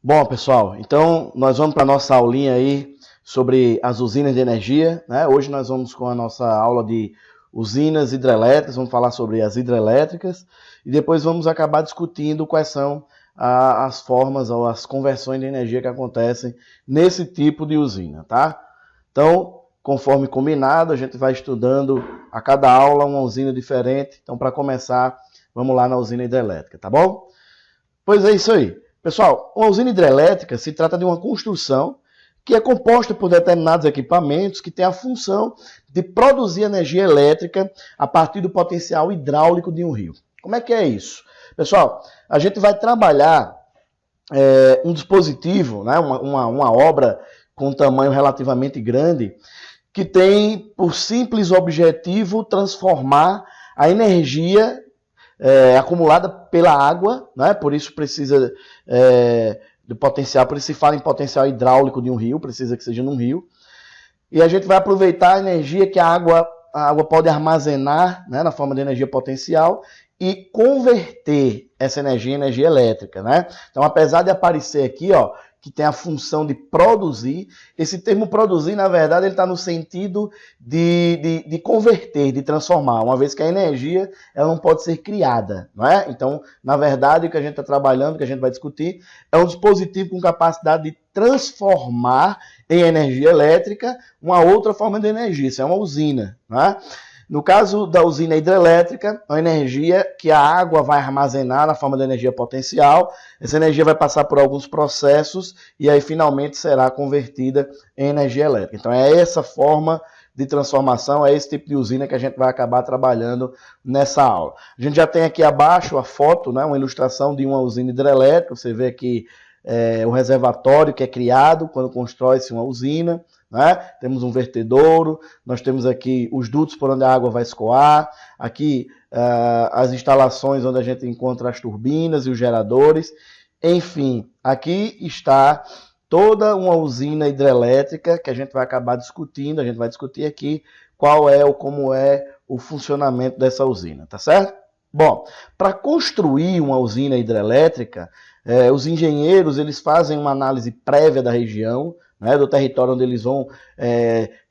Bom, pessoal, então nós vamos para a nossa aulinha aí sobre as usinas de energia, né? Hoje nós vamos com a nossa aula de usinas hidrelétricas, vamos falar sobre as hidrelétricas e depois vamos acabar discutindo quais são as formas ou as conversões de energia que acontecem nesse tipo de usina, tá? Então, conforme combinado, a gente vai estudando a cada aula uma usina diferente. Então, para começar, vamos lá na usina hidrelétrica, tá bom? Pois é isso aí. Pessoal, uma usina hidrelétrica se trata de uma construção que é composta por determinados equipamentos que têm a função de produzir energia elétrica a partir do potencial hidráulico de um rio. Como é que é isso? Pessoal, a gente vai trabalhar um dispositivo, né, uma obra com um tamanho relativamente grande, que tem por simples objetivo transformar a energia acumulada pela água, né? Por isso precisa de potencial, por isso se fala em potencial hidráulico de um rio, precisa que seja num rio. E a gente vai aproveitar a energia que a água pode armazenar, né, na forma de energia potencial e converter essa energia em energia elétrica, né? Então, apesar de aparecer aqui, ó, que tem a função de produzir, esse termo produzir, na verdade, ele está no sentido de converter, de transformar, uma vez que a energia ela não pode ser criada, não é? Então, na verdade, o que a gente está trabalhando, o que a gente vai discutir, é um dispositivo com capacidade de transformar em energia elétrica uma outra forma de energia, isso é uma usina, não é? No caso da usina hidrelétrica, a energia que a água vai armazenar na forma de energia potencial, essa energia vai passar por alguns processos e aí finalmente será convertida em energia elétrica. Então é essa forma de transformação, é esse tipo de usina que a gente vai acabar trabalhando nessa aula. A gente já tem aqui abaixo a foto, né, uma ilustração de uma usina hidrelétrica, você vê aqui o reservatório que é criado quando constrói-se uma usina. Né? Temos um vertedouro, nós temos aqui os dutos por onde a água vai escoar, aqui as instalações onde a gente encontra as turbinas e os geradores. Enfim, aqui está toda uma usina hidrelétrica que a gente vai acabar discutindo, a gente vai discutir aqui qual é ou como é o funcionamento dessa usina, tá certo? Bom, para construir uma usina hidrelétrica, os engenheiros eles fazem uma análise prévia da região, né, do território onde eles vão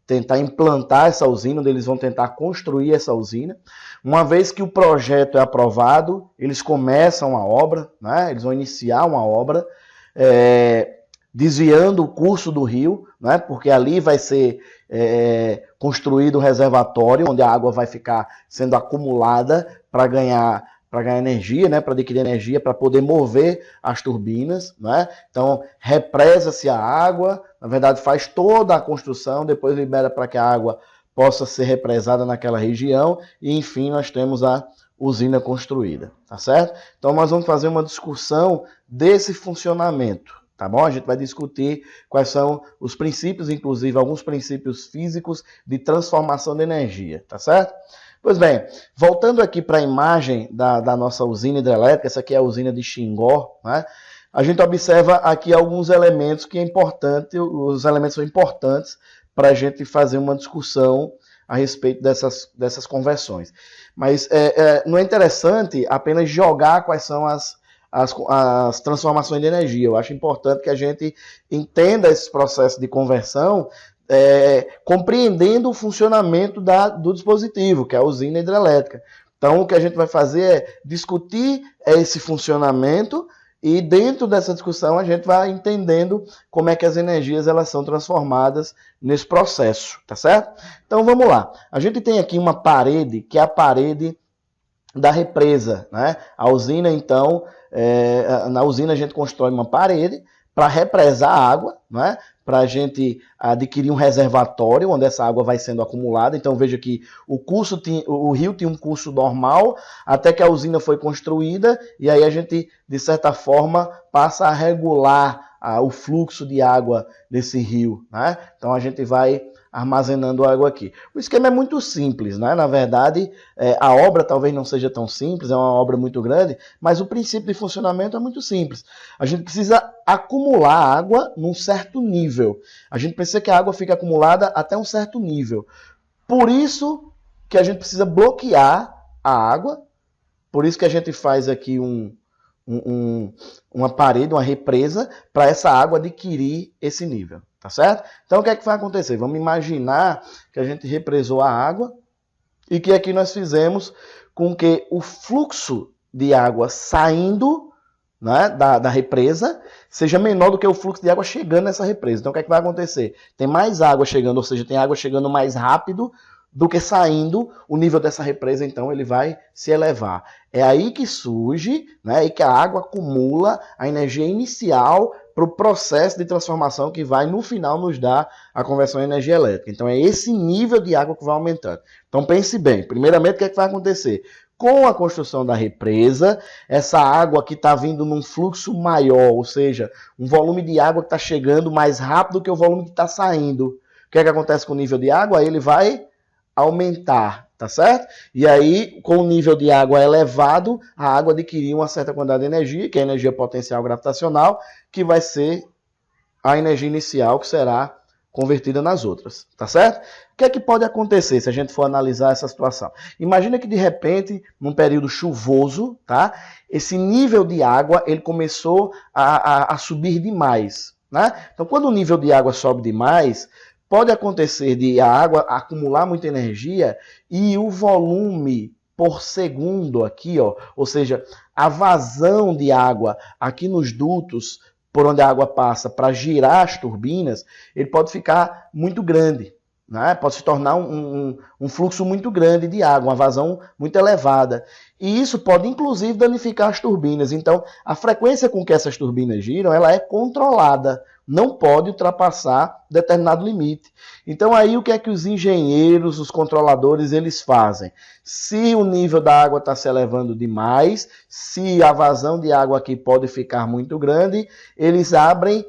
tentar implantar essa usina, onde eles vão tentar construir essa usina. Uma vez que o projeto é aprovado, eles começam a obra, né, eles vão iniciar uma obra, desviando o curso do rio, né, porque ali vai ser construído um reservatório, onde a água vai ficar sendo acumulada para ganhar energia, né, para adquirir energia, para poder mover as turbinas, né? Então, represa-se a água, na verdade faz toda a construção, depois libera para que a água possa ser represada naquela região e, enfim, nós temos a usina construída, tá certo? Então, nós vamos fazer uma discussão desse funcionamento, tá bom? A gente vai discutir quais são os princípios, inclusive alguns princípios físicos de transformação de energia, tá certo? Pois bem, voltando aqui para a imagem da nossa usina hidrelétrica, essa aqui é a usina de Xingó, né? A gente observa aqui alguns elementos que é importante, os elementos são importantes para a gente fazer uma discussão a respeito dessas conversões. Mas não é interessante apenas jogar quais são as transformações de energia. Eu acho importante que a gente entenda esse processo de conversão compreendendo o funcionamento do dispositivo, que é a usina hidrelétrica. Então, o que a gente vai fazer é discutir esse funcionamento e dentro dessa discussão a gente vai entendendo como é que as energias elas são transformadas nesse processo, tá certo? Então, vamos lá. A gente tem aqui uma parede, que é a parede da represa, né? A usina, então, na usina a gente constrói uma parede para represar a água, né? Para a gente adquirir um reservatório onde essa água vai sendo acumulada. Então veja que o rio tinha um curso normal até que a usina foi construída e aí a gente, de certa forma, passa a regular o fluxo de água desse rio, né? Então a gente vai armazenando água aqui. O esquema é muito simples, né? Na verdade, a obra talvez não seja tão simples, é uma obra muito grande, mas o princípio de funcionamento é muito simples. A gente precisa acumular água num certo nível. A gente precisa que a água fique acumulada até um certo nível. Por isso que a gente precisa bloquear a água, por isso que a gente faz aqui um uma parede, uma represa, para essa água adquirir esse nível, tá certo? Então o que é que vai acontecer? Vamos imaginar que a gente represou a água e que aqui nós fizemos com que o fluxo de água saindo, né, da represa seja menor do que o fluxo de água chegando nessa represa. Então o que é que vai acontecer? Tem mais água chegando, ou seja, tem água chegando mais rápido do que saindo, o nível dessa represa, então, ele vai se elevar. É aí que surge, né, aí que a água acumula a energia inicial para o processo de transformação que vai, no final, nos dar a conversão em energia elétrica. Então, é esse nível de água que vai aumentando. Então, pense bem. Primeiramente, o que é que vai acontecer? Com a construção da represa, essa água que está vindo num fluxo maior, ou seja, um volume de água que está chegando mais rápido que o volume que está saindo. O que é que acontece com o nível de água? Aí ele vai aumentar, tá certo? E aí, com o nível de água elevado, a água adquiriu uma certa quantidade de energia, que é a energia potencial gravitacional, que vai ser a energia inicial que será convertida nas outras, tá certo? O que é que pode acontecer se a gente for analisar essa situação? Imagina que de repente, num período chuvoso, tá? Esse nível de água ele começou a subir demais, né? Então, quando o nível de água sobe demais, pode acontecer de a água acumular muita energia e o volume por segundo aqui, ó, ou seja, a vazão de água aqui nos dutos por onde a água passa para girar as turbinas, ele pode ficar muito grande, né? Pode se tornar um fluxo muito grande de água, uma vazão muito elevada. E isso pode, inclusive, danificar as turbinas. Então, a frequência com que essas turbinas giram, ela é controlada. Não pode ultrapassar determinado limite. Então aí o que é que os engenheiros, os controladores, eles fazem? Se o nível da água está se elevando demais, se a vazão de água aqui pode ficar muito grande, eles abrem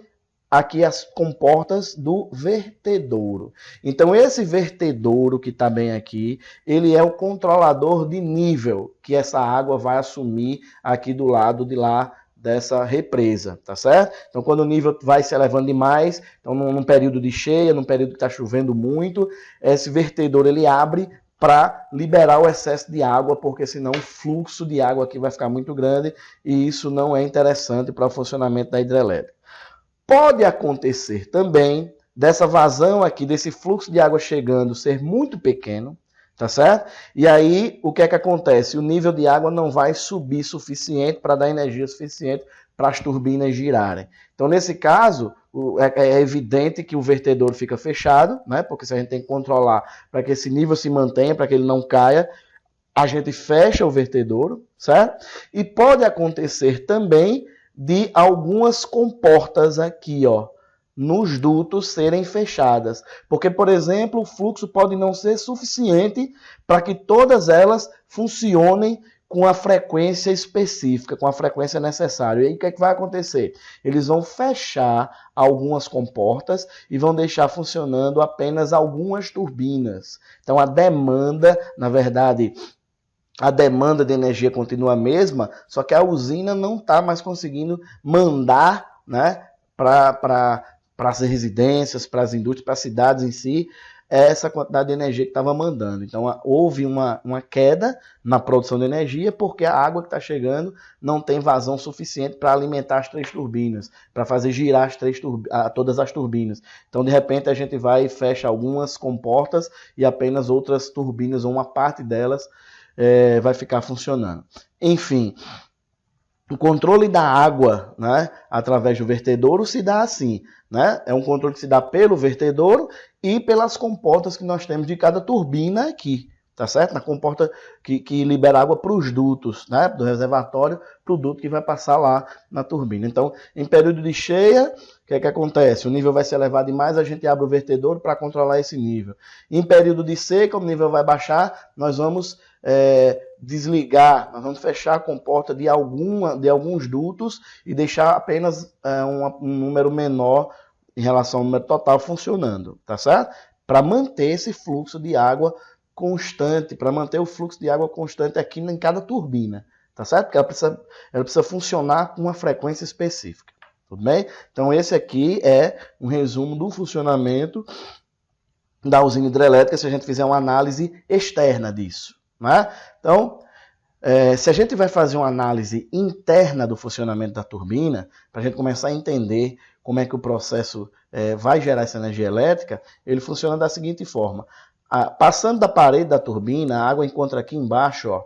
aqui as comportas do vertedouro. Então esse vertedouro que está bem aqui, ele é o controlador de nível que essa água vai assumir aqui do lado de lá dessa represa, tá certo? Então, quando o nível vai se elevando demais, então num período de cheia, num período que está chovendo muito, esse vertedor ele abre para liberar o excesso de água, porque senão o fluxo de água aqui vai ficar muito grande e isso não é interessante para o funcionamento da hidrelétrica. Pode acontecer também dessa vazão aqui, desse fluxo de água chegando ser muito pequeno, tá certo? E aí, o que é que acontece? O nível de água não vai subir suficiente para dar energia suficiente para as turbinas girarem. Então, nesse caso, é evidente que o vertedor fica fechado, né? Porque se a gente tem que controlar para que esse nível se mantenha, para que ele não caia, a gente fecha o vertedouro, certo? E pode acontecer também de algumas comportas aqui, ó, nos dutos serem fechadas. Porque, por exemplo, o fluxo pode não ser suficiente para que todas elas funcionem com a frequência específica, com a frequência necessária. E aí o que é que vai acontecer? Eles vão fechar algumas comportas e vão deixar funcionando apenas algumas turbinas. Então a demanda, na verdade, a demanda de energia continua a mesma, só que a usina não está mais conseguindo mandar, né, para as residências, para as indústrias, para as cidades em si, essa quantidade de energia que estava mandando. Então, houve uma queda na produção de energia porque a água que está chegando não tem vazão suficiente para alimentar as 3 turbinas, para fazer girar todas as turbinas. Então, de repente, a gente vai e fecha algumas comportas e apenas outras turbinas, ou uma parte delas, vai ficar funcionando. Enfim, o controle da água, né, através do vertedouro se dá assim, né? É um controle que se dá pelo vertedouro e pelas comportas que nós temos de cada turbina aqui, tá certo? Na comporta que libera água para os dutos, né, do reservatório para o duto que vai passar lá na turbina. Então, em período de cheia, o que é que acontece? O nível vai se elevar demais, a gente abre o vertedouro para controlar esse nível. Em período de seca, o nível vai baixar, nós vamos desligar, nós vamos fechar a comporta de alguns dutos e deixar apenas um número menor em relação ao número total funcionando, tá certo? Para manter esse fluxo de água constante, para manter o fluxo de água constante aqui em cada turbina, tá certo? Porque ela precisa funcionar com uma frequência específica, tudo bem? Então esse aqui é um resumo do funcionamento da usina hidrelétrica se a gente fizer uma análise externa disso, né? Então, Se a gente vai fazer uma análise interna do funcionamento da turbina, para a gente começar a entender como é que o processo vai gerar essa energia elétrica, ele funciona da seguinte forma. Passando da parede da turbina, a água encontra aqui embaixo, ó,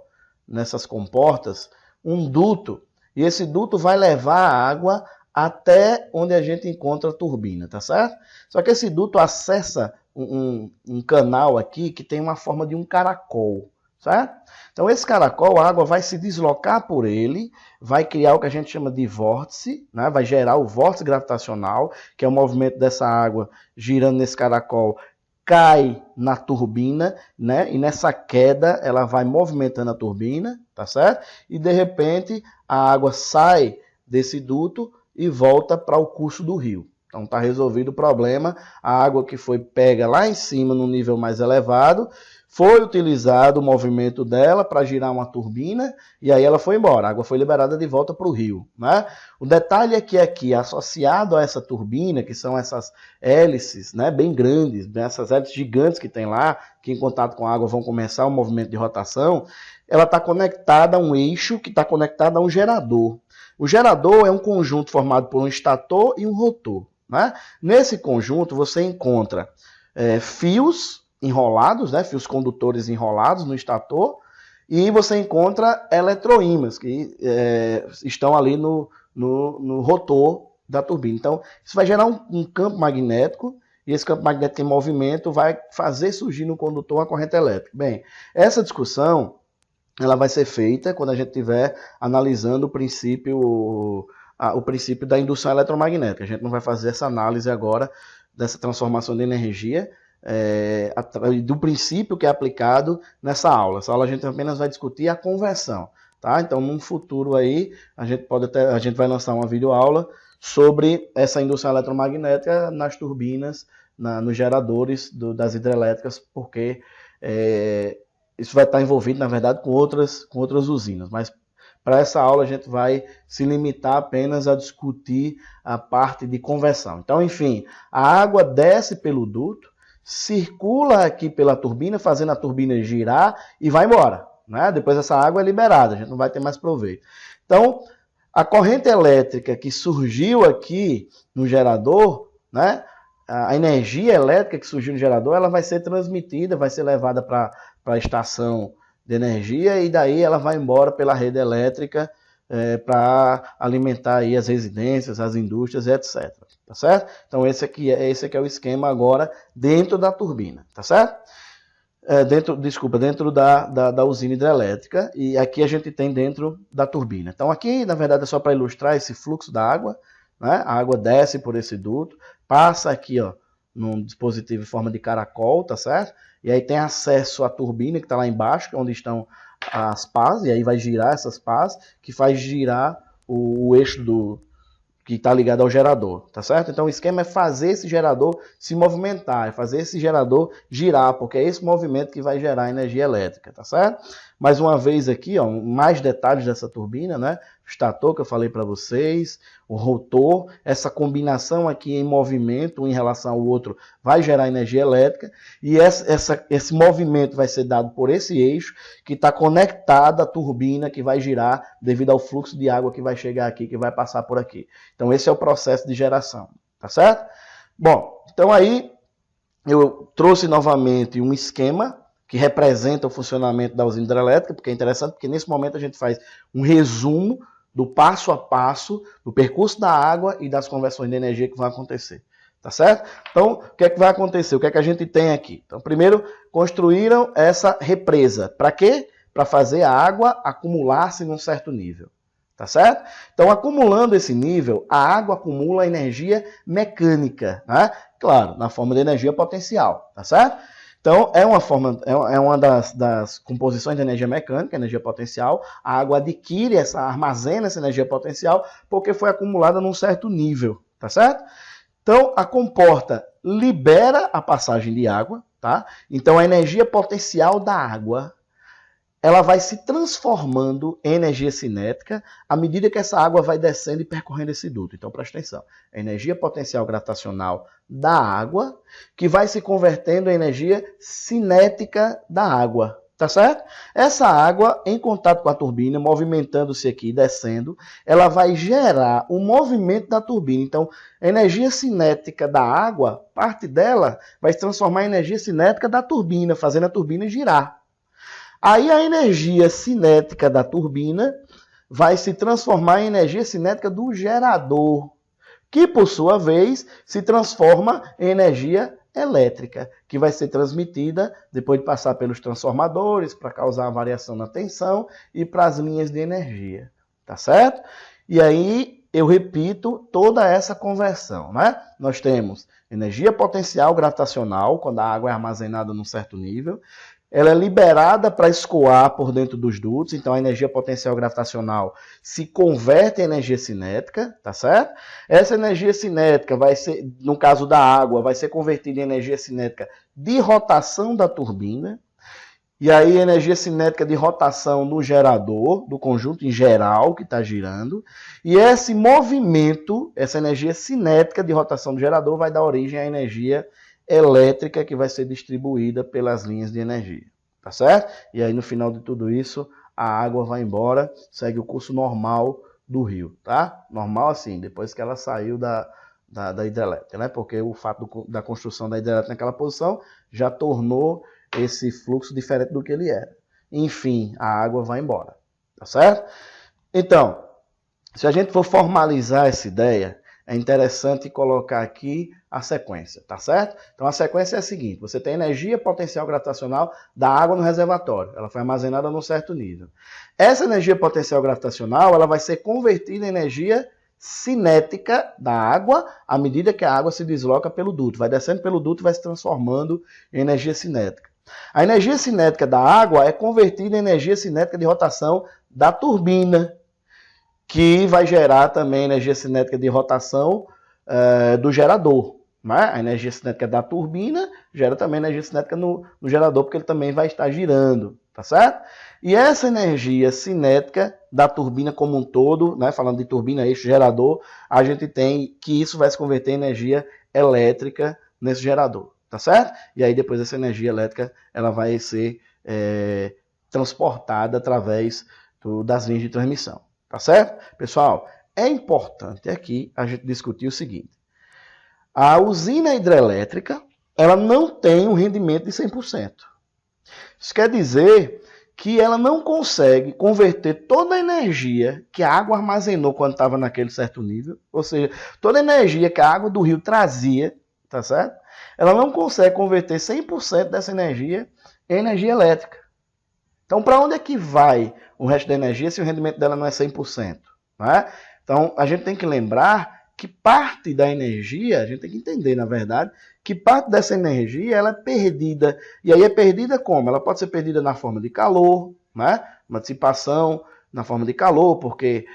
nessas comportas, um duto, e esse duto vai levar a água até onde a gente encontra a turbina, tá certo? Só que esse duto acessa um canal aqui que tem uma forma de um caracol, certo? Então esse caracol, a água vai se deslocar por ele, vai criar o que a gente chama de vórtice, né? Vai gerar o vórtice gravitacional, que é o movimento dessa água girando nesse caracol, cai na turbina, né? E nessa queda ela vai movimentando a turbina, tá certo? E de repente a água sai desse duto e volta para o curso do rio. Então está resolvido o problema. A água que foi pega lá em cima, no nível mais elevado, foi utilizado o movimento dela para girar uma turbina e aí ela foi embora. A água foi liberada de volta para o rio, né? O detalhe é que aqui, associado a essa turbina, que são essas hélices, né, bem grandes, essas hélices gigantes que tem lá, que em contato com a água vão começar o movimento de rotação, ela está conectada a um eixo que está conectado a um gerador. O gerador é um conjunto formado por um estator e um rotor, né? Nesse conjunto você encontra fios enrolados, né, fios condutores enrolados no estator, e você encontra eletroímãs que estão ali no rotor da turbina. Então, isso vai gerar um campo magnético, e esse campo magnético em movimento vai fazer surgir no condutor uma corrente elétrica. Bem, essa discussão ela vai ser feita quando a gente estiver analisando o princípio da indução eletromagnética. A gente não vai fazer essa análise agora dessa transformação de energia, do princípio que é aplicado nessa aula. Essa aula a gente apenas vai discutir a conversão, tá? Então, num futuro aí, a gente vai lançar uma videoaula sobre essa indução eletromagnética nas turbinas, nos geradores das hidrelétricas, porque isso vai estar envolvido, na verdade, com outras usinas. Mas para essa aula a gente vai se limitar apenas a discutir a parte de conversão. Então, enfim, a água desce pelo duto, circula aqui pela turbina, fazendo a turbina girar e vai embora, né? Depois essa água é liberada, a gente não vai ter mais proveito. Então, a corrente elétrica que surgiu aqui no gerador, né? A energia elétrica que surgiu no gerador, ela vai ser transmitida, vai ser levada para a estação de energia e daí ela vai embora pela rede elétrica para alimentar aí as residências, as indústrias, etc. Tá certo? Então esse aqui é o esquema agora dentro da turbina, tá certo? Dentro da usina hidrelétrica, e aqui a gente tem dentro da turbina. Então aqui, na verdade, é só para ilustrar esse fluxo da água, né? A água desce por esse duto, passa aqui, ó, num dispositivo em forma de caracol, tá certo? E aí tem acesso à turbina que está lá embaixo, onde estão as pás, e aí vai girar essas pás, que faz girar o eixo que está ligado ao gerador, tá certo? Então o esquema é fazer esse gerador se movimentar, é fazer esse gerador girar, porque é esse movimento que vai gerar energia elétrica, tá certo? Mais uma vez aqui, ó, mais detalhes dessa turbina, né? O estator que eu falei para vocês, o rotor, essa combinação aqui em movimento, um em relação ao outro, vai gerar energia elétrica, e esse movimento vai ser dado por esse eixo que está conectado à turbina que vai girar devido ao fluxo de água que vai chegar aqui, que vai passar por aqui. Então esse é o processo de geração, tá certo? Bom, então aí eu trouxe novamente um esquema que representa o funcionamento da usina hidrelétrica, porque é interessante, porque nesse momento a gente faz um resumo do passo a passo, do percurso da água e das conversões de energia que vão acontecer. Tá certo? Então, o que é que vai acontecer? O que é que a gente tem aqui? Então, primeiro, construíram essa represa. Para quê? Para fazer a água acumular-se num certo nível. Tá certo? Então, acumulando esse nível, a água acumula energia mecânica, né? Claro, na forma de energia potencial, tá certo? Então, é uma das composições de energia mecânica, energia potencial. A água armazena essa energia potencial, porque foi acumulada num certo nível, tá certo? Então, a comporta libera a passagem de água, tá? Então, a energia potencial da água, ela vai se transformando em energia cinética à medida que essa água vai descendo e percorrendo esse duto. Então, presta atenção. A energia potencial gravitacional da água que vai se convertendo em energia cinética da água. Tá certo? Essa água, em contato com a turbina, movimentando-se aqui, descendo, ela vai gerar o movimento da turbina. Então, a energia cinética da água, parte dela, vai se transformar em energia cinética da turbina, fazendo a turbina girar. Aí a energia cinética da turbina vai se transformar em energia cinética do gerador, que, por sua vez, se transforma em energia elétrica, que vai ser transmitida depois de passar pelos transformadores para causar a variação na tensão e para as linhas de energia, tá certo? E aí eu repito toda essa conversão, né? Nós temos energia potencial gravitacional, quando a água é armazenada num certo nível, ela é liberada para escoar por dentro dos dutos, então a energia potencial gravitacional se converte em energia cinética, tá certo? Essa energia cinética vai ser, no caso da água, vai ser convertida em energia cinética de rotação da turbina, e aí energia cinética de rotação no gerador, do conjunto em geral que está girando, e esse movimento, essa energia cinética de rotação do gerador vai dar origem à energia elétrica que vai ser distribuída pelas linhas de energia, tá certo? E aí no final de tudo isso, a água vai embora, segue o curso normal do rio, tá? Normal assim, depois que ela saiu da hidrelétrica, né? Porque o fato da construção da hidrelétrica naquela posição já tornou esse fluxo diferente do que ele era. Enfim, a água vai embora, tá certo? Então, se a gente for formalizar essa ideia, é interessante colocar aqui a sequência, tá certo? Então a sequência é a seguinte, você tem energia potencial gravitacional da água no reservatório, ela foi armazenada num certo nível. Essa energia potencial gravitacional, ela vai ser convertida em energia cinética da água à medida que a água se desloca pelo duto, vai descendo pelo duto e vai se transformando em energia cinética. A energia cinética da água é convertida em energia cinética de rotação da turbina, que vai gerar também energia cinética de rotação do gerador. Né? A energia cinética da turbina gera também energia cinética no gerador, porque ele também vai estar girando, tá certo? E essa energia cinética da turbina como um todo, né? Falando de turbina, eixo, gerador, a gente tem que isso vai se converter em energia elétrica nesse gerador, tá certo? E aí depois essa energia elétrica ela vai ser transportada através das linhas de transmissão. Tá certo? Pessoal, é importante aqui a gente discutir o seguinte. A usina hidrelétrica, ela não tem um rendimento de 100%. Isso quer dizer que ela não consegue converter toda a energia que a água armazenou quando estava naquele certo nível, ou seja, toda a energia que a água do rio trazia, tá certo? Ela não consegue converter 100% dessa energia em energia elétrica. Então, para onde é que vai o resto da energia se o rendimento dela não é 100%? Né? Então, a gente tem que lembrar que parte da energia, a gente tem que entender, na verdade, que parte dessa energia ela é perdida. E aí é perdida como? Ela pode ser perdida na forma de calor, né? Uma dissipação na forma de calor, porque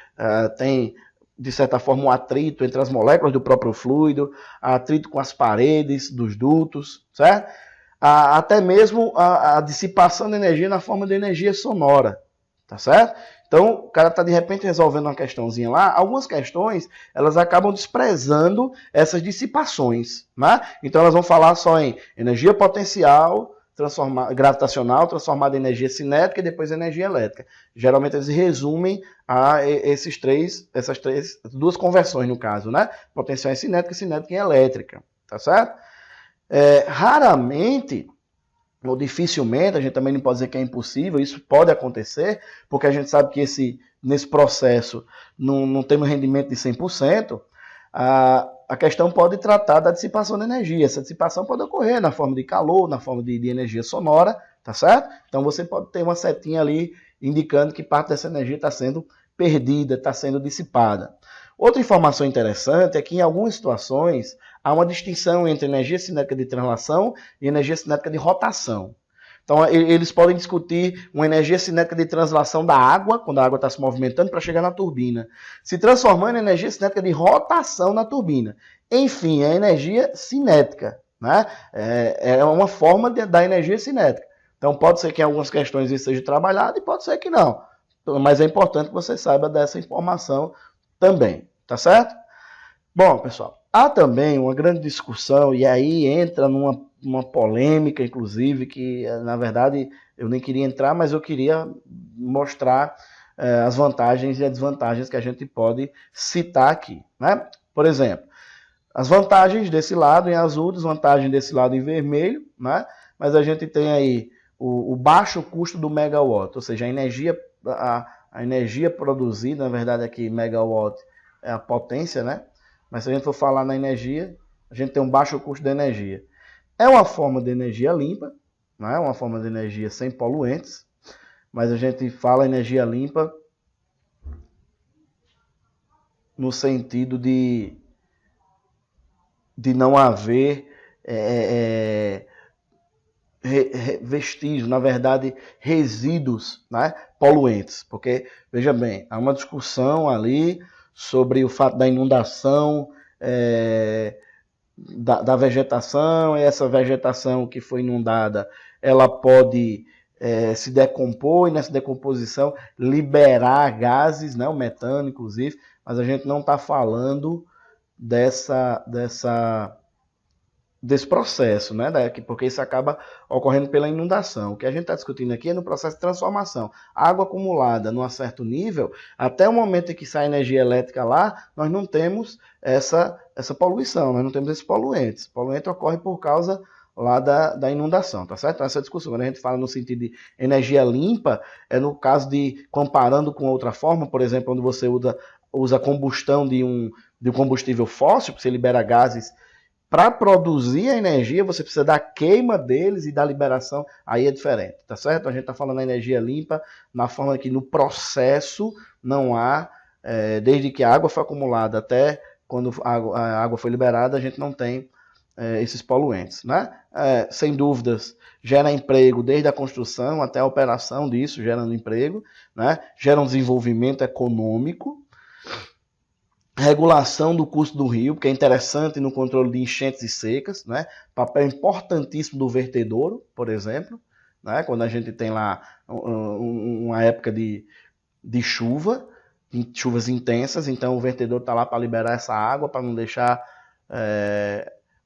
tem, de certa forma, um atrito entre as moléculas do próprio fluido, atrito com as paredes dos dutos, certo? Até mesmo a dissipação de energia na forma de energia sonora, tá certo? Então, o cara está de repente resolvendo uma questãozinha lá, algumas questões, elas acabam desprezando essas dissipações, né? Então, elas vão falar só em energia potencial, gravitacional, transformada em energia cinética e depois energia elétrica. Geralmente, eles resumem a essas duas conversões, no caso, né? Potencial em cinética e cinética em elétrica, tá certo? Raramente, ou dificilmente, a gente também não pode dizer que é impossível, isso pode acontecer, porque a gente sabe que nesse processo não tem um rendimento de 100%, a questão pode tratar da dissipação de energia. Essa dissipação pode ocorrer na forma de calor, na forma de energia sonora, tá certo? Então você pode ter uma setinha ali indicando que parte dessa energia está sendo perdida, está sendo dissipada. Outra informação interessante é que em algumas situações há uma distinção entre energia cinética de translação e energia cinética de rotação. Então, eles podem discutir uma energia cinética de translação da água, quando a água está se movimentando, para chegar na turbina, se transformando em energia cinética de rotação na turbina. Enfim, é energia cinética, né? É uma forma da energia cinética. Então, pode ser que em algumas questões isso seja trabalhado e pode ser que não. Mas é importante que você saiba dessa informação também, tá certo? Bom, pessoal, há também uma grande discussão, e aí entra numa polêmica, inclusive, que, na verdade, eu nem queria entrar, mas eu queria mostrar as vantagens e as desvantagens que a gente pode citar aqui, né? Por exemplo, as vantagens desse lado em azul, desvantagem desse lado em vermelho, né? Mas a gente tem aí o baixo custo do megawatt, ou seja, a energia produzida, na verdade aqui megawatt é a potência, né? Mas se a gente for falar na energia, a gente tem um baixo custo de energia. É uma forma de energia limpa, né? Uma forma de energia sem poluentes, mas a gente fala energia limpa no sentido de não haver vestígios, na verdade, resíduos, né, poluentes. Porque, veja bem, há uma discussão ali sobre o fato da inundação da vegetação, e essa vegetação que foi inundada, ela pode se decompor, e nessa decomposição liberar gases, né, o metano, inclusive, mas a gente não está falando desse processo, né? Porque isso acaba ocorrendo pela inundação. O que a gente está discutindo aqui é no processo de transformação. A água acumulada num certo nível, até o momento em que sai energia elétrica lá, nós não temos essa poluição, nós não temos esses poluentes. O poluente ocorre por causa lá da inundação, tá certo? Então, essa discussão, quando a gente fala no sentido de energia limpa, é no caso de, comparando com outra forma, por exemplo, onde você usa combustão de um combustível fóssil, que você libera gases. Para produzir a energia, você precisa da queima deles e da liberação, aí é diferente, tá certo? A gente está falando da energia limpa, na forma que no processo não há, desde que a água foi acumulada até quando a água foi liberada, a gente não tem esses poluentes, né? Sem dúvidas, gera emprego desde a construção até a operação disso, gerando emprego, né? Gera um desenvolvimento econômico, regulação do curso do rio, que é interessante no controle de enchentes e secas, né? Papel importantíssimo do vertedouro, por exemplo, né? Quando a gente tem lá uma época de chuva, chuvas intensas, então o vertedouro está lá para liberar essa água, para não deixar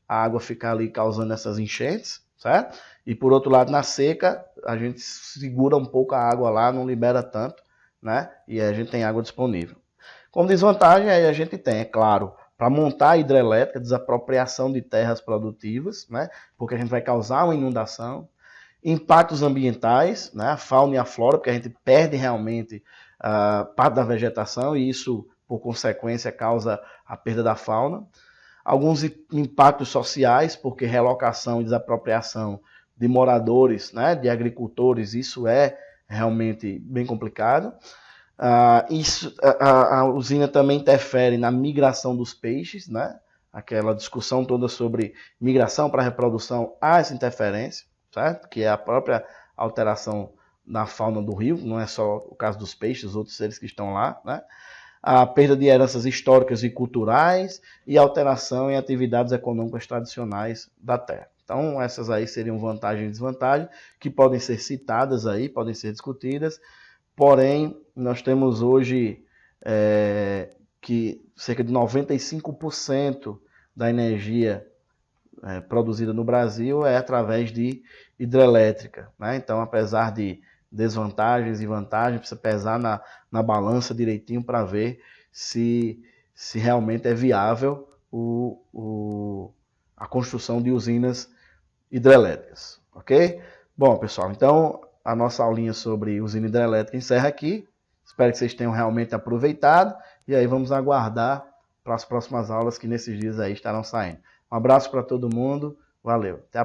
a água ficar ali causando essas enchentes, certo? E por outro lado, na seca, a gente segura um pouco a água lá, não libera tanto, né? E a gente tem água disponível. Como desvantagem, aí a gente tem, é claro, para montar a hidrelétrica, desapropriação de terras produtivas, né? Porque a gente vai causar uma inundação, impactos ambientais, né? A fauna e a flora, porque a gente perde realmente parte da vegetação e isso, por consequência, causa a perda da fauna. Alguns impactos sociais, porque relocação e desapropriação de moradores, né? De agricultores, isso é realmente bem complicado. A usina também interfere na migração dos peixes, né? Aquela discussão toda sobre migração para reprodução, há essa interferência, certo? Que é a própria alteração na fauna do rio, não é só o caso dos peixes, outros seres que estão lá, né? A perda de heranças históricas e culturais e alteração em atividades econômicas tradicionais da terra. Então, essas aí seriam vantagens e desvantagens que podem ser citadas aí, podem ser discutidas. Porém, nós temos hoje que cerca de 95% da energia produzida no Brasil é através de hidrelétrica, né? Então, apesar de desvantagens e vantagens, precisa pesar na balança direitinho para ver se realmente é viável a construção de usinas hidrelétricas, ok? Bom, pessoal, então a nossa aulinha sobre usina hidrelétrica encerra aqui. Espero que vocês tenham realmente aproveitado. E aí vamos aguardar para as próximas aulas que nesses dias aí estarão saindo. Um abraço para todo mundo. Valeu. Até a próxima.